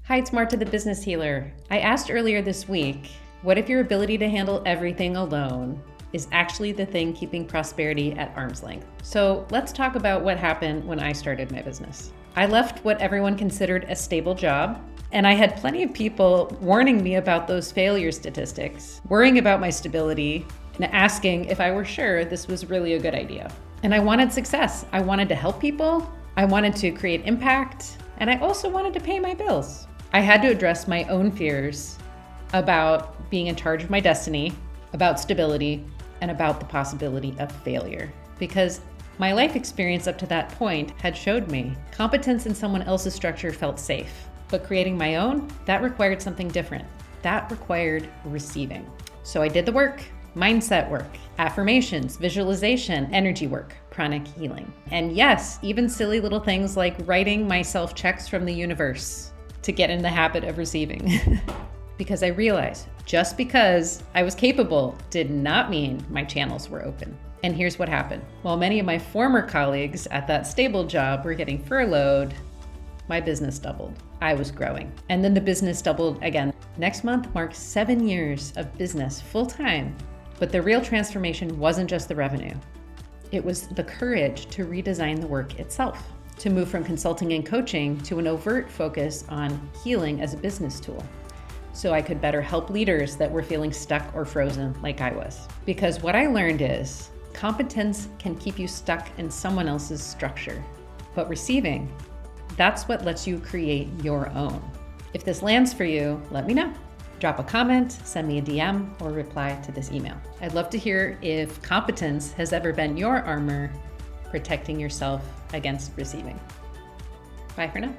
Hi, it's Marta, the business healer. I asked earlier this week, what if your ability to handle everything alone is actually the thing keeping prosperity at arm's length? So let's talk about what happened when I started my business. I left what everyone considered a stable job, and I had plenty of people warning me about those failure statistics, worrying about my stability, and asking if I were sure this was really a good idea. And I wanted success. I wanted to help people. I wanted to create impact. And I also wanted to pay my bills. I had to address my own fears about being in charge of my destiny, about stability, and about the possibility of failure. Because my life experience up to that point had showed me competence in someone else's structure felt safe, but creating my own, that required something different. That required receiving. So I did the work, mindset work, affirmations, visualization, energy work, pranic healing. And yes, even silly little things like writing myself checks from the universe to get in the habit of receiving. Because I realized just because I was capable did not mean my channels were open. And here's what happened. While many of my former colleagues at that stable job were getting furloughed, my business doubled. I was growing. And then the business doubled again. Next month marks 7 years of business full-time. But the real transformation wasn't just the revenue. It was the courage to redesign the work itself, to move from consulting and coaching to an overt focus on healing as a business tool, so I could better help leaders that were feeling stuck or frozen like I was. Because what I learned is competence can keep you stuck in someone else's structure, but receiving, that's what lets you create your own. If this lands for you, let me know. Drop a comment, send me a DM, or reply to this email. I'd love to hear if competence has ever been your armor protecting yourself against receiving. Bye for now.